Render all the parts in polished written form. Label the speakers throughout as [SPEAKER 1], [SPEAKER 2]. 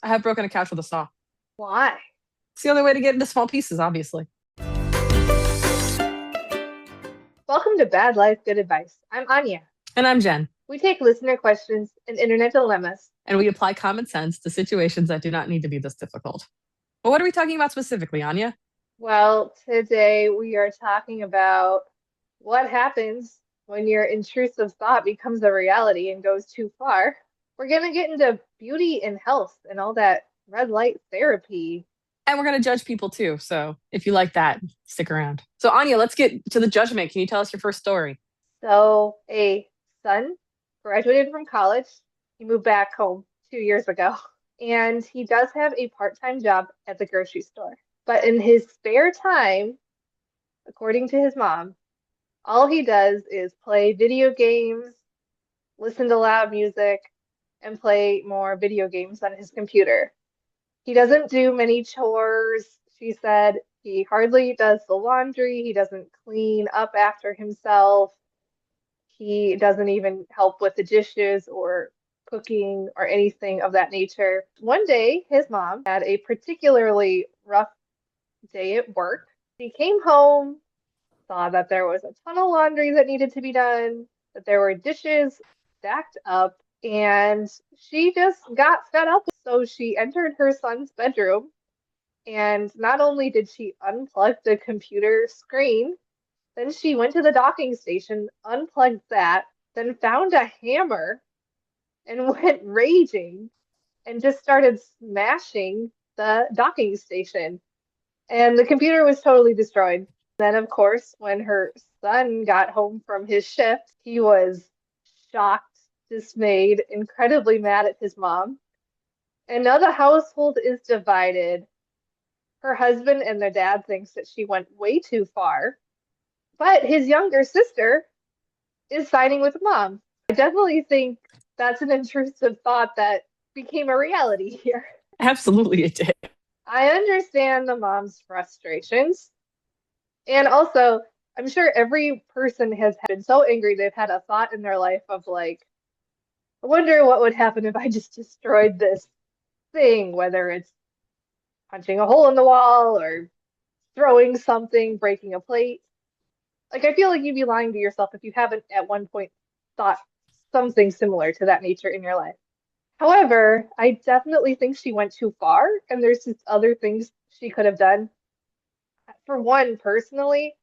[SPEAKER 1] I have broken a couch with a saw.
[SPEAKER 2] Why?
[SPEAKER 1] It's the only way to get into small pieces, obviously.
[SPEAKER 2] Welcome to Bad Life, Good Advice. I'm Anya.
[SPEAKER 1] And I'm Jen.
[SPEAKER 2] We take listener questions and internet dilemmas.
[SPEAKER 1] And we apply common sense to situations that do not need to be this difficult. But what are we talking about specifically, Anya?
[SPEAKER 2] Well, today we are talking about what happens when your intrusive thought becomes a reality and goes too far. We're going to get into beauty and health and all that red light therapy.
[SPEAKER 1] And we're going to judge people too. So if you like that, stick around. So, Anya, let's get to the judgment. Can you tell us your first story?
[SPEAKER 2] So, a son graduated from college. He moved back home 2 years ago. And he does have a part-time job at the grocery store. But in his spare time, according to his mom, all he does is play video games, listen to loud music, and play more video games on his computer. He doesn't do many chores. She said he hardly does the laundry. He doesn't clean up after himself. He doesn't even help with the dishes or cooking or anything of that nature. One day, his mom had a particularly rough day at work. She came home, saw that there was a ton of laundry that needed to be done, that there were dishes stacked up, and she just got fed up. So she entered her son's bedroom, and not only did she unplug the computer screen, then she went to the docking station, unplugged that, then found a hammer and went raging and just started smashing the docking station. And the computer was totally destroyed. Then, of course, when her son got home from his shift, he was shocked, dismayed, incredibly mad at his mom. And now the household is divided. Her husband and their dad thinks that she went way too far. But his younger sister is siding with mom. I definitely think that's an intrusive thought that became a reality here.
[SPEAKER 1] Absolutely, it did.
[SPEAKER 2] I understand the mom's frustrations. And also, I'm sure every person has been so angry they've had a thought in their life of like, I wonder what would happen if I just destroyed this thing, whether it's punching a hole in the wall or throwing something, breaking a plate. Like, I feel like you'd be lying to yourself if you haven't at one point thought something similar to that nature in your life. However, I definitely think she went too far, and there's just other things she could have done. For one, personally,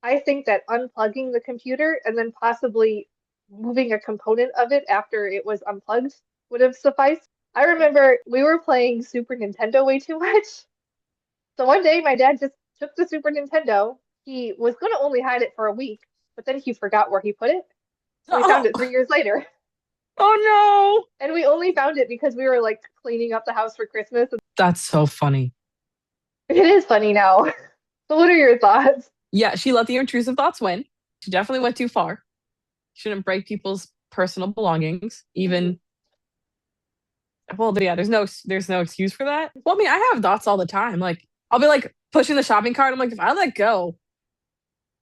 [SPEAKER 2] I think that unplugging the computer and then possibly moving a component of it after it was unplugged would have sufficed. I remember we were playing Super Nintendo way too much. So one day my dad just took the Super Nintendo. He was going to only hide it for a week, but then he forgot where he put it. So we found it 3 years later.
[SPEAKER 1] Oh, no.
[SPEAKER 2] And we only found it because we were like cleaning up the house for Christmas.
[SPEAKER 1] That's so funny.
[SPEAKER 2] It is funny now. So what are your thoughts?
[SPEAKER 1] Yeah, she let the intrusive thoughts win. She definitely went too far. Shouldn't break people's personal belongings, even. Well, yeah, there's no excuse for that. Well, I mean, I have thoughts all the time. Like, I'll be like pushing the shopping cart. I'm like, if I let go,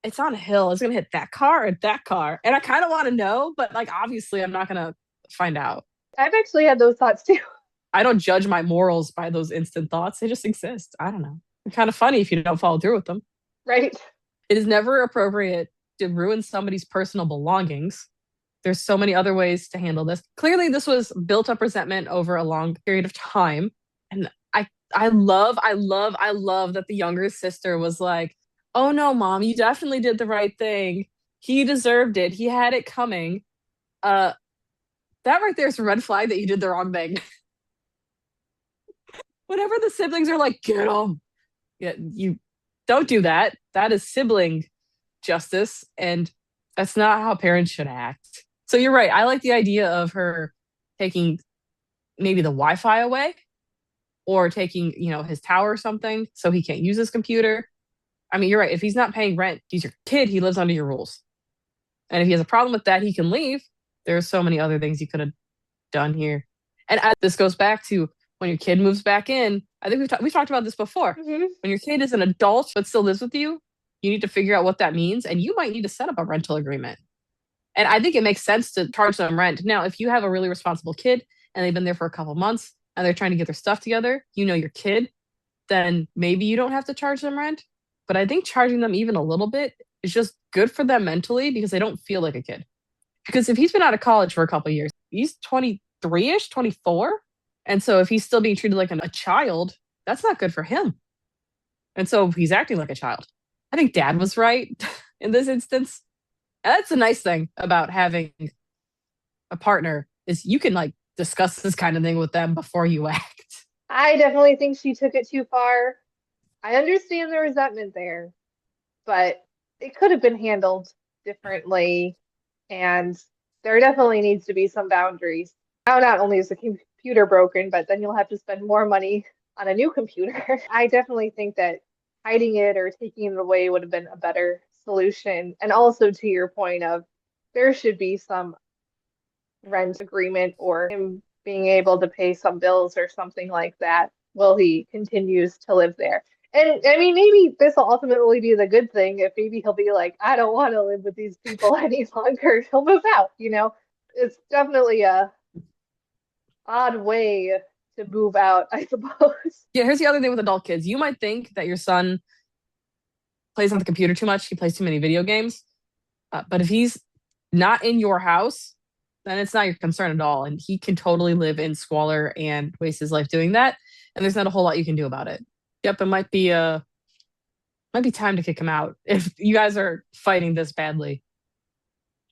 [SPEAKER 1] it's on a hill. It's gonna hit that car or that car. And I kind of want to know, but like obviously I'm not gonna find out.
[SPEAKER 2] I've actually had those thoughts too.
[SPEAKER 1] I don't judge my morals by those instant thoughts. They just exist. I don't know. It's kind of funny if you don't follow through with them.
[SPEAKER 2] Right.
[SPEAKER 1] It is never appropriate to ruin somebody's personal belongings. There's so many other ways to handle this. Clearly, this was built up resentment over a long period of time. And I love that the younger sister was like, oh no, mom, you definitely did the right thing. He deserved it. He had it coming. That right there is a red flag that you did the wrong thing. Whenever the siblings are like, get him. Yeah, you don't do that. That is sibling justice. And that's not how parents should act. So you're right. I like the idea of her taking maybe the Wi-Fi away or taking, his tower or something so he can't use his computer. I mean, you're right. If he's not paying rent, he's your kid, he lives under your rules. And if he has a problem with that, he can leave. There's so many other things you could have done here. And this goes back to when your kid moves back in. I think we've talked about this before.
[SPEAKER 2] Mm-hmm.
[SPEAKER 1] When your kid is an adult but still lives with you, you need to figure out what that means. And you might need to set up a rental agreement. And I think it makes sense to charge them rent. Now, if you have a really responsible kid and they've been there for a couple months, and they're trying to get their stuff together, you know your kid, then maybe you don't have to charge them rent. But I think charging them even a little bit is just good for them mentally because they don't feel like a kid. Because if he's been out of college for a couple of years, he's 23-ish, 24. And so if he's still being treated like a child, that's not good for him. And so he's acting like a child. I think dad was right in this instance. And that's the nice thing about having a partner is you can like discuss this kind of thing with them before you act.
[SPEAKER 2] I definitely think she took it too far. I understand the resentment there, but it could have been handled differently. And there definitely needs to be some boundaries. Now, not only is the computer broken, but then you'll have to spend more money on a new computer. I definitely think that hiding it or taking it away would have been a better solution. And also to your point of there should be some rent agreement or him being able to pay some bills or something like that while he continues to live there. And I mean, maybe this will ultimately be the good thing if maybe he'll be like, I don't want to live with these people any longer. He'll move out, you know? It's definitely a odd way to move out, I suppose.
[SPEAKER 1] Yeah, here's the other thing with adult kids. You might think that your son plays on the computer too much, he plays too many video games. But if he's not in your house, then it's not your concern at all. And he can totally live in squalor and waste his life doing that. And there's not a whole lot you can do about it. Yep, it might be time to kick him out if you guys are fighting this badly.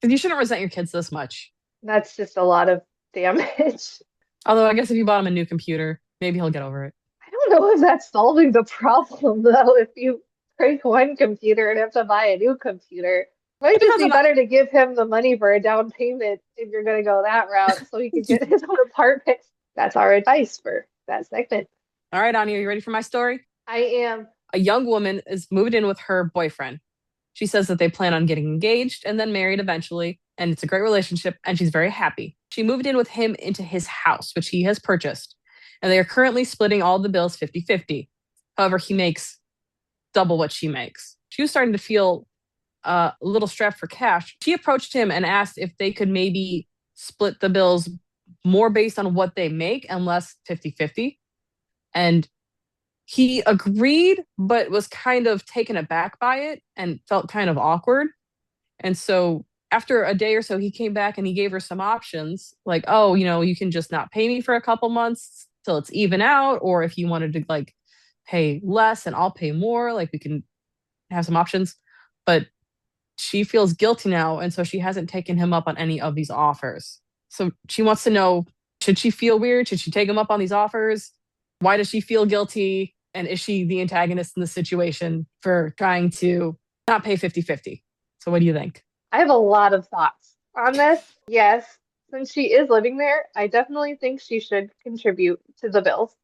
[SPEAKER 1] Because you shouldn't resent your kids this much.
[SPEAKER 2] That's just a lot of damage.
[SPEAKER 1] Although I guess if you bought him a new computer, maybe he'll get over it.
[SPEAKER 2] I don't know if that's solving the problem, though. If you break one computer and have to buy a new computer, might
[SPEAKER 1] It
[SPEAKER 2] just
[SPEAKER 1] depends
[SPEAKER 2] be
[SPEAKER 1] on
[SPEAKER 2] better to give him the money for a down payment if you're going to go that route so he can get his own apartment. That's our advice for that segment.
[SPEAKER 1] All right, Anya, are you ready for my story?
[SPEAKER 2] I am.
[SPEAKER 1] A young woman is moved in with her boyfriend. She says that they plan on getting engaged and then married eventually, and it's a great relationship, and she's very happy. She moved in with him into his house, which he has purchased, and they are currently splitting all the bills 50-50. However, he makes double what she makes. She was starting to feel a little strapped for cash. She approached him and asked if they could maybe split the bills more based on what they make and less 50-50. And he agreed, but was kind of taken aback by it and felt kind of awkward. And so after a day or so, he came back and he gave her some options like, oh, you can just not pay me for a couple months till it's even out. Or if you wanted to like pay less and I'll pay more, like we can have some options. But she feels guilty now. And so she hasn't taken him up on any of these offers. So she wants to know, should she feel weird? Should she take him up on these offers? Why does she feel guilty? And is she the antagonist in the situation for trying to not pay 50-50? So what do you think?
[SPEAKER 2] I have a lot of thoughts on this. Yes, since she is living there, I definitely think she should contribute to the bills.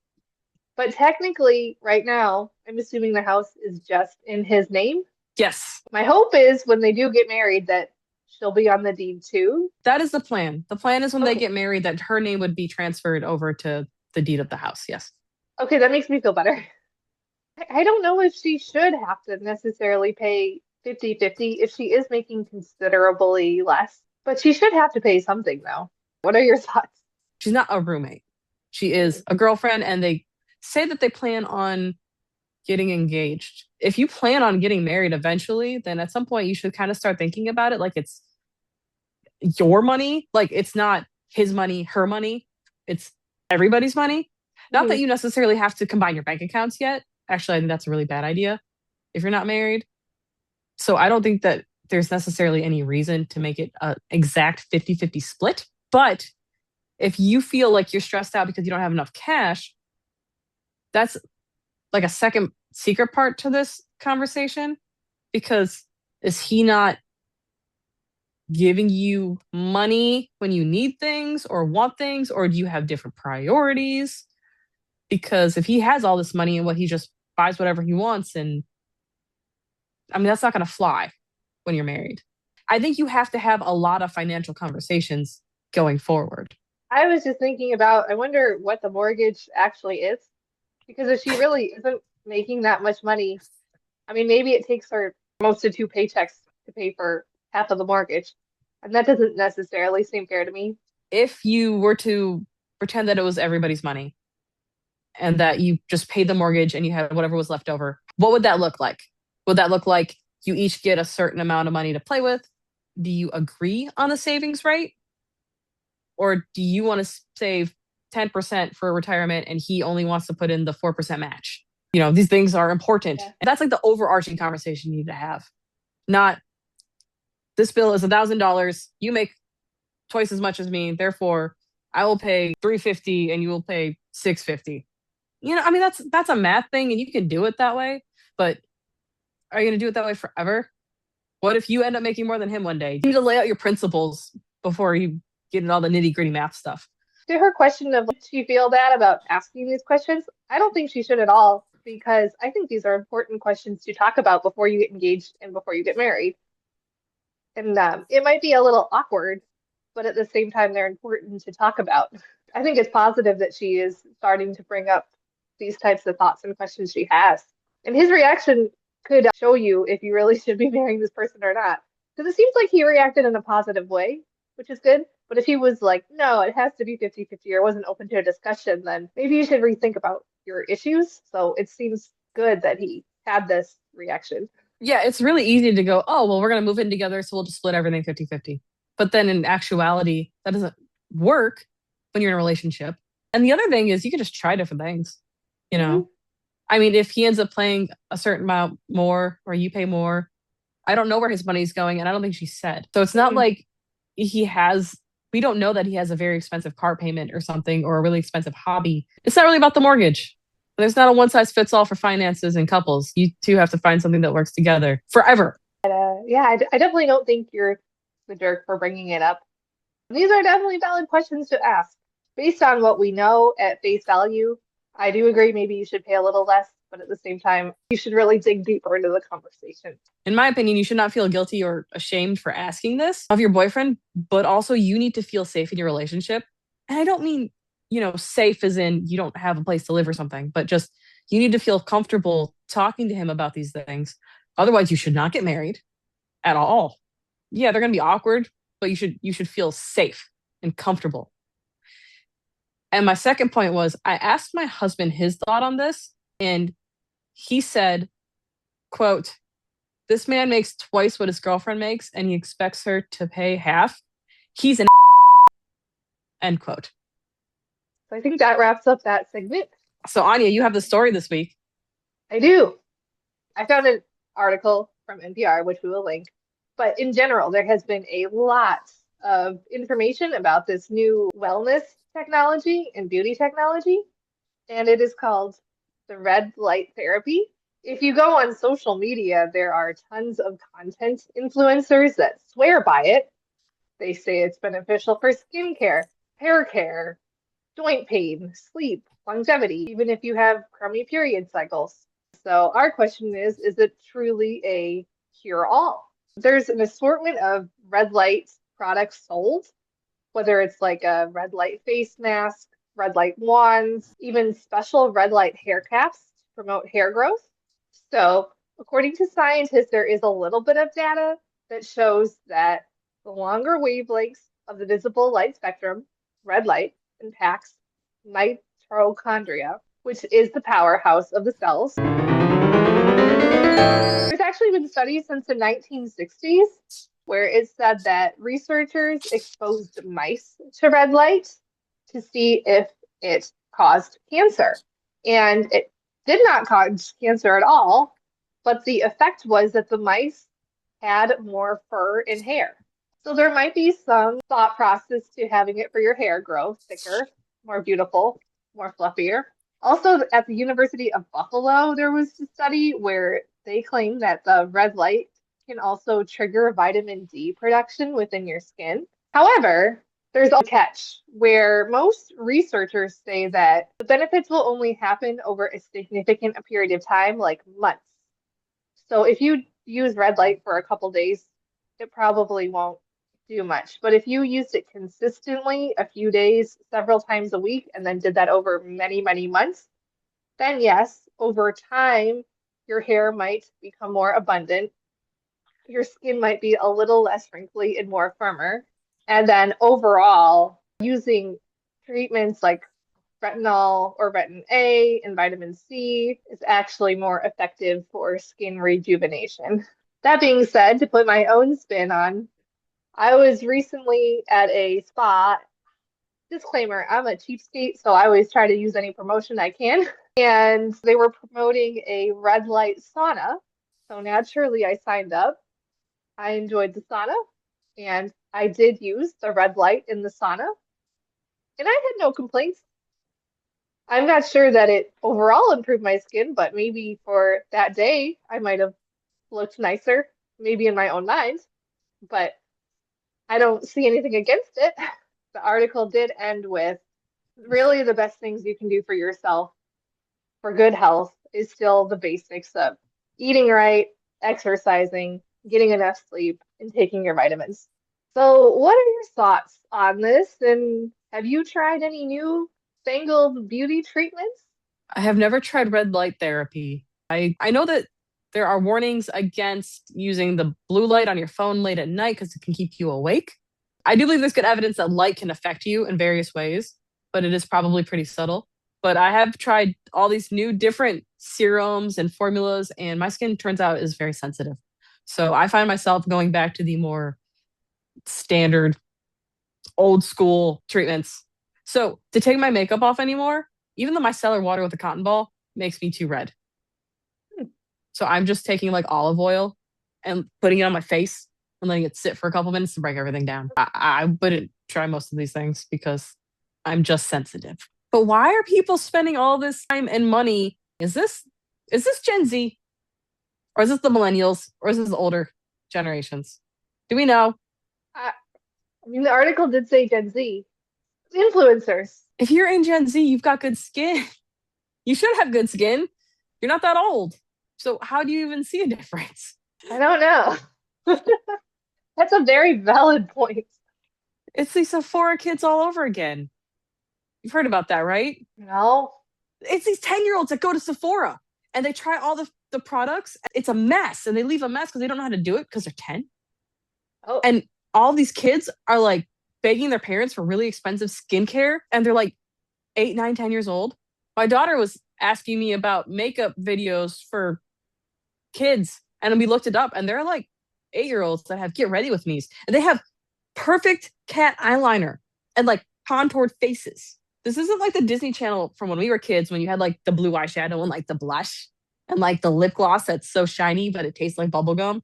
[SPEAKER 2] But technically, right now, I'm assuming the house is just in his name.
[SPEAKER 1] Yes,
[SPEAKER 2] My hope is when they do get married that she'll be on the deed too.
[SPEAKER 1] that is the plan. The plan is when they
[SPEAKER 2] Okay.
[SPEAKER 1] get married that her name would be transferred over to the deed of the house. Yes.
[SPEAKER 2] Okay, that makes me feel better. I don't know if she should have to necessarily pay 50-50 if she is making considerably less, but she should have to pay something though. What are your thoughts?
[SPEAKER 1] She's not a roommate. She is a girlfriend, and they say that they plan on getting engaged. If you plan on getting married eventually, then at some point you should kind of start thinking about it like it's your money. Like it's not his money, her money. It's everybody's money. Not that
[SPEAKER 2] Mhm.
[SPEAKER 1] you necessarily have to combine your bank accounts yet. Actually, I think that's a really bad idea if you're not married. So I don't think that there's necessarily any reason to make it an exact 50-50 split. But if you feel like you're stressed out because you don't have enough cash, that's like a second secret part to this conversation. Because is he not giving you money when you need things or want things, or do you have different priorities? Because if he has all this money and what he just buys whatever he wants, and I mean, that's not going to fly when you're married. I think you have to have a lot of financial conversations going forward.
[SPEAKER 2] I was just thinking about, I wonder what the mortgage actually is. Because if she really isn't making that much money, I mean, maybe it takes her most of two paychecks to pay for half of the mortgage. And that doesn't necessarily seem fair to me.
[SPEAKER 1] If you were to pretend that it was everybody's money, and that you just paid the mortgage and you had whatever was left over, what would that look like? Would that look like you each get a certain amount of money to play with? Do you agree on the savings rate? Or do you want to save 10% for retirement and he only wants to put in the 4% match? These things are important.
[SPEAKER 2] Yeah.
[SPEAKER 1] That's like the overarching conversation you need to have. Not this bill is $1,000. You make twice as much as me. Therefore, I will pay 350 and you will pay 650. I mean, that's a math thing and you can do it that way, but are you going to do it that way forever? What if you end up making more than him one day? You need to lay out your principles before you get into all the nitty gritty math stuff.
[SPEAKER 2] To her question of should she feel bad about asking these questions, I don't think she should at all, because I think these are important questions to talk about before you get engaged and before you get married. And it might be a little awkward, but at the same time, they're important to talk about. I think it's positive that she is starting to bring up these types of thoughts and questions she has. And his reaction could show you if you really should be marrying this person or not. Because it seems like he reacted in a positive way, which is good. But if he was like, no, it has to be 50-50, or wasn't open to a discussion, then maybe you should rethink about your issues. So it seems good that he had this reaction.
[SPEAKER 1] Yeah, it's really easy to go, oh, well, we're going to move in together, so we'll just split everything 50-50. But then in actuality, that doesn't work when you're in a relationship. And the other thing is you can just try different things. You know,
[SPEAKER 2] Mm-hmm.
[SPEAKER 1] I mean, if he ends up playing a certain amount more or you pay more, I don't know where his money's going. And I don't think she said. So it's not like we don't know that he has a very expensive car payment or something or a really expensive hobby. It's not really about the mortgage. There's not a one size fits all for finances and couples. You two have to find something that works together forever.
[SPEAKER 2] Yeah, I definitely don't think you're the jerk for bringing it up. These are definitely valid questions to ask. Based on what we know at face value, I do agree maybe you should pay a little less, but at the same time, you should really dig deeper into the conversation.
[SPEAKER 1] In my opinion, you should not feel guilty or ashamed for asking this of your boyfriend, but also you need to feel safe in your relationship. And I don't mean, safe as in you don't have a place to live or something, but just you need to feel comfortable talking to him about these things. Otherwise, you should not get married at all. Yeah, they're going to be awkward, but you should feel safe and comfortable. And my second point was I asked my husband his thought on this, and he said, quote, this man makes twice what his girlfriend makes and he expects her to pay half. He's an end quote.
[SPEAKER 2] So I think that wraps up that segment.
[SPEAKER 1] So Anya, you have the story this week.
[SPEAKER 2] I do. I found an article from NPR, which we will link. But in general, there has been a lot of information about this new wellness technology and beauty technology, and it is called the red light therapy. If you go on social media, there are tons of content influencers that swear by it. They say it's beneficial for skincare, hair care, joint pain, sleep, longevity, even if you have crummy period cycles. So our question is it truly a cure-all? There's an assortment of red light products sold, whether it's like a red light face mask, red light wands, even special red light hair caps to promote hair growth. So according to scientists, there is a little bit of data that shows that the longer wavelengths of the visible light spectrum, red light, impacts mitochondria, which is the powerhouse of the cells. There's actually been studies since the 1960s where it said that researchers exposed mice to red light to see if it caused cancer. And it did not cause cancer at all, but the effect was that the mice had more fur and hair. So there might be some thought process to having it for your hair grow thicker, more beautiful, more fluffier. Also, at the University of Buffalo, there was a study where they claim that the red light can also trigger vitamin D production within your skin. However, there's a catch where most researchers say that the benefits will only happen over a significant period of time, like months. So if you use red light for a couple days, it probably won't do much. But if you used it consistently a few days, several times a week, and then did that over many, many months, then yes, over time, your hair might become more abundant. Your skin might be a little less wrinkly and more firmer. And then overall, using treatments like retinol or retin A and vitamin C is actually more effective for skin rejuvenation. That being said, to put my own spin on, I was recently at a spa. Disclaimer, I'm a cheapskate, so I always try to use any promotion I can. And they were promoting a red light sauna. So naturally, I signed up. I enjoyed the sauna, and I did use the red light in the sauna, and I had no complaints. I'm not sure that it overall improved my skin, but maybe for that day, I might have looked nicer, maybe in my own mind, but I don't see anything against it. The article did end with really the best things you can do for yourself for good health is still the basics of eating right, exercising, getting enough sleep, and taking your vitamins. So, what are your thoughts on this? And have you tried any new fangled beauty treatments?
[SPEAKER 1] I have never tried red light therapy. I know that there are warnings against using the blue light on your phone late at night because it can keep you awake. I do believe there's good evidence that light can affect you in various ways, but it is probably pretty subtle. But I have tried all these new different serums and formulas, and my skin turns out is very sensitive. So I find myself going back to the more standard, old school treatments. So to take my makeup off anymore, even the micellar water with a cotton ball makes me too red. So I'm just taking like olive oil and putting it on my face and letting it sit for a couple minutes to break everything down. I wouldn't try most of these things because I'm just sensitive. But why are people spending all this time and money? Is this Gen Z, or is this the millennials, or is this the older generations? Do we know?
[SPEAKER 2] I, I mean, the article did say Gen Z influencers.
[SPEAKER 1] If you're in Gen Z, you've got good skin. You should have good skin. You're not that old. So how do you even see a difference?
[SPEAKER 2] I don't know. That's a very valid point.
[SPEAKER 1] It's these Sephora kids all over again. You've heard about that, right?
[SPEAKER 2] No.
[SPEAKER 1] It's these 10-year-olds that go to Sephora and they try all the products. It's a mess and they leave a mess because they don't know how to do it because they're 10.
[SPEAKER 2] Oh,
[SPEAKER 1] And all these kids are like begging their parents for really expensive skincare and they're like 8, 9, 10 years old. My daughter was asking me about makeup videos for kids and we looked it up and they're like 8-year-olds that have get ready with me's and they have perfect cat eyeliner and like contoured faces. This isn't like the Disney Channel from when we were kids when you had like the blue eyeshadow and like the blush and like the lip gloss that's so shiny but it tastes like bubblegum.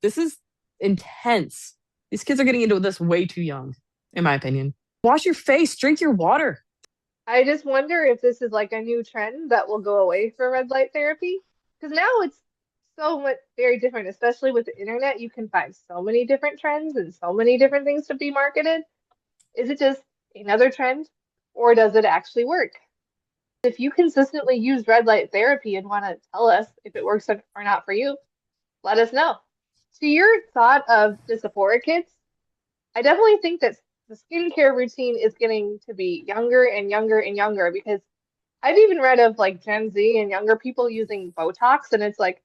[SPEAKER 1] This is intense. These kids are getting into this way too young, in my opinion. Wash your face, drink your water.
[SPEAKER 2] I just wonder if this is like a new trend that will go away for red light therapy. Because now it's so much very different, especially with the internet. You can find so many different trends and so many different things to be marketed. Is it just another trend or does it actually work? If you consistently use red light therapy and want to tell us if it works or not for you, let us know. To your thought of the Sephora kids, I definitely think that the skincare routine is getting to be younger and younger and younger because I've even read of like Gen Z and younger people using Botox, and it's like,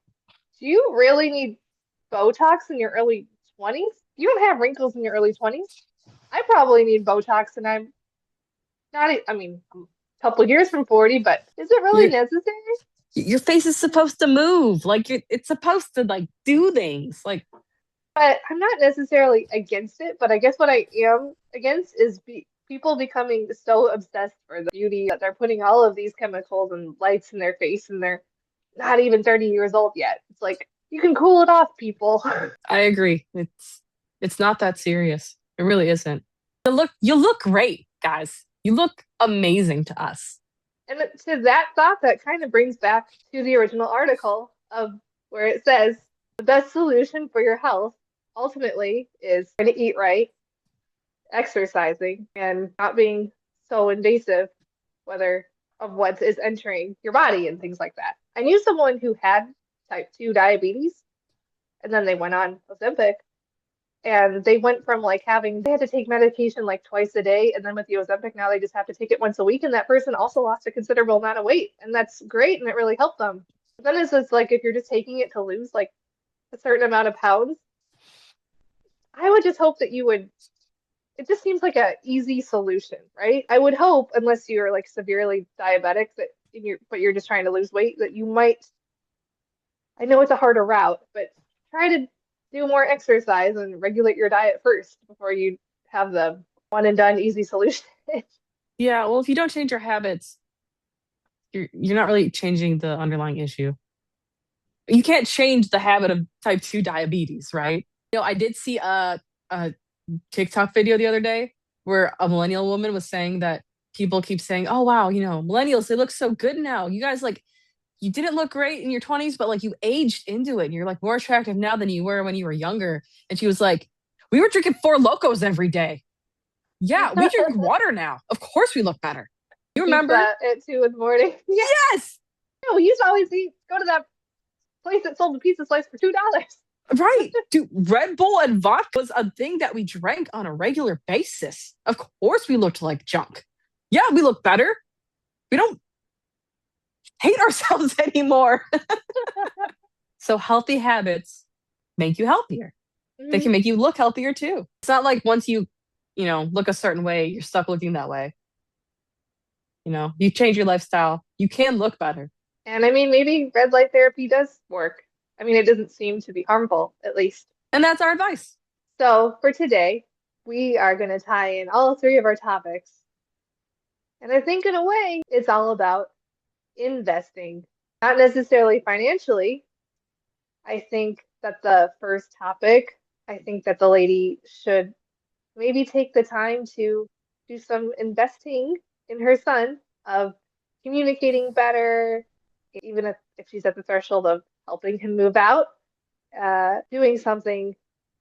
[SPEAKER 2] do you really need Botox in your early 20s? You don't have wrinkles in your early 20s. I probably need Botox, and I'm not, I mean, I'm a couple years from 40, but is it really
[SPEAKER 1] Your
[SPEAKER 2] necessary?
[SPEAKER 1] your face is supposed to move. Like it's supposed to like do things. Like
[SPEAKER 2] But I'm not necessarily against it, but I guess what I am against is people becoming so obsessed for the beauty that they're putting all of these chemicals and lights in their face and they're not even 30 years old yet. It's like, you can cool it off, people.
[SPEAKER 1] I agree. It's not that serious. It really isn't. You look great, guys. You look amazing to us.
[SPEAKER 2] And to that thought, that kind of brings back to the original article of where it says the best solution for your health ultimately is to eat right, exercising, and not being so invasive, whether of what is entering your body and things like that. I knew someone who had type 2 diabetes and then they went on Ozempic and they went from like having they had to take medication like twice a day and then with the Ozempic now they just have to take it once a week and that person also lost a considerable amount of weight and that's great and it really helped them. But then it's just like if you're just taking it to lose like a certain amount of pounds, I would just hope that you would it just seems like a easy solution, right? I would hope, unless you're like severely diabetic that but you're just trying to lose weight, that you might, I know it's a harder route, but try to do more exercise and regulate your diet first before you have the one and done easy solution.
[SPEAKER 1] Yeah, well, if you don't change your habits, you're not really changing the underlying issue. You can't change the habit of type 2 diabetes, right? I did see a TikTok video the other day where a millennial woman was saying that people keep saying, "Oh wow, millennials, they look so good now. You guys like you didn't look great in your 20s, but like you aged into it and you're like more attractive now than you were when you were younger." And she was like, "We were drinking Four Locos every day. Yeah, we drink water now. Of course we look better. You remember?"
[SPEAKER 2] Pizza at 2 in the morning. Yeah,
[SPEAKER 1] Yes.
[SPEAKER 2] no, we used to always go to that place that sold the pizza slice for $2.
[SPEAKER 1] Right. Dude, Red Bull and vodka was a thing that we drank on a regular basis. Of course we looked like junk. Yeah, we look better. We don't hate ourselves anymore. So healthy habits make you healthier. They
[SPEAKER 2] Mhm.
[SPEAKER 1] can make you look healthier too. It's not like once you look a certain way, you're stuck looking that way. You change your lifestyle, you can look better.
[SPEAKER 2] And I mean, maybe red light therapy does work. I mean, it doesn't seem to be harmful, at least.
[SPEAKER 1] And that's our advice.
[SPEAKER 2] So for today, we are going to tie in all three of our topics. And I think in a way, it's all about investing, not necessarily financially. I think that the first topic, I think that the lady should maybe take the time to do some investing in her son of communicating better, even if she's at the threshold of helping him move out, doing something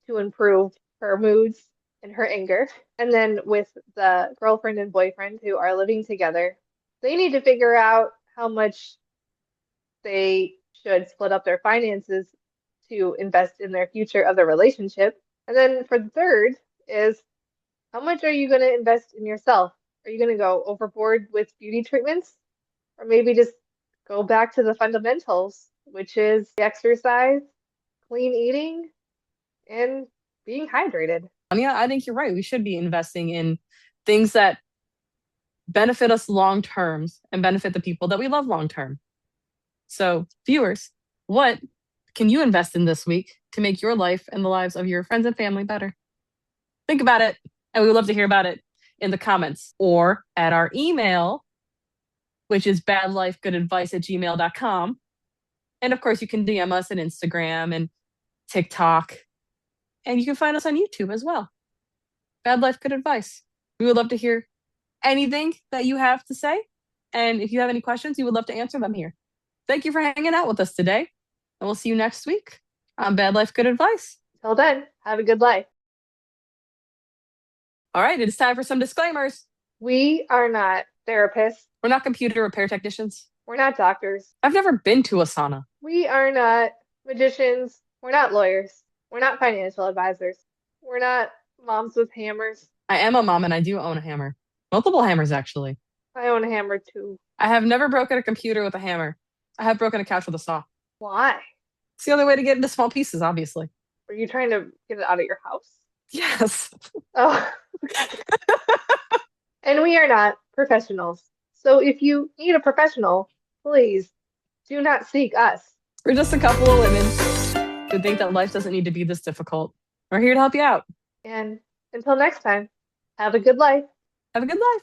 [SPEAKER 2] to improve her moods and her anger. And then with the girlfriend and boyfriend who are living together, they need to figure out how much they should split up their finances to invest in their future of the relationship. And then for the third is, how much are you going to invest in yourself? Are you going to go overboard with beauty treatments? Or maybe just go back to the fundamentals, which is exercise, clean eating, and being hydrated.
[SPEAKER 1] Yeah, I think you're right. We should be investing in things that benefit us long term and benefit the people that we love long term. So, viewers, what can you invest in this week to make your life and the lives of your friends and family better? Think about it, and we would love to hear about it in the comments or at our email, which is badlifegoodadvice@gmail.com. And of course, you can DM us on Instagram and TikTok, and you can find us on YouTube as well. Bad Life Good Advice. We would love to hear anything that you have to say. And if you have any questions, we would love to answer them here. Thank you for hanging out with us today. And we'll see you next week on Bad Life Good Advice.
[SPEAKER 2] Till then, have a good life.
[SPEAKER 1] All right, it's time for some disclaimers.
[SPEAKER 2] We are not therapists.
[SPEAKER 1] We're not computer repair technicians.
[SPEAKER 2] We're not doctors.
[SPEAKER 1] I've never been to a sauna.
[SPEAKER 2] We are not magicians. We're not lawyers. We're not financial advisors. We're not moms with hammers.
[SPEAKER 1] I am a mom and I do own a hammer. Multiple hammers, actually.
[SPEAKER 2] I own a hammer too.
[SPEAKER 1] I have never broken a computer with a hammer. I have broken a couch with a saw.
[SPEAKER 2] Why?
[SPEAKER 1] It's the only way to get into small pieces, obviously.
[SPEAKER 2] Were you trying to get it out of your house?
[SPEAKER 1] Yes.
[SPEAKER 2] Oh. And we are not professionals. So if you need a professional, please do not seek us.
[SPEAKER 1] We're just a couple of women who think that life doesn't need to be this difficult. We're here to help you out.
[SPEAKER 2] And until next time, have a good life.
[SPEAKER 1] Have a good life.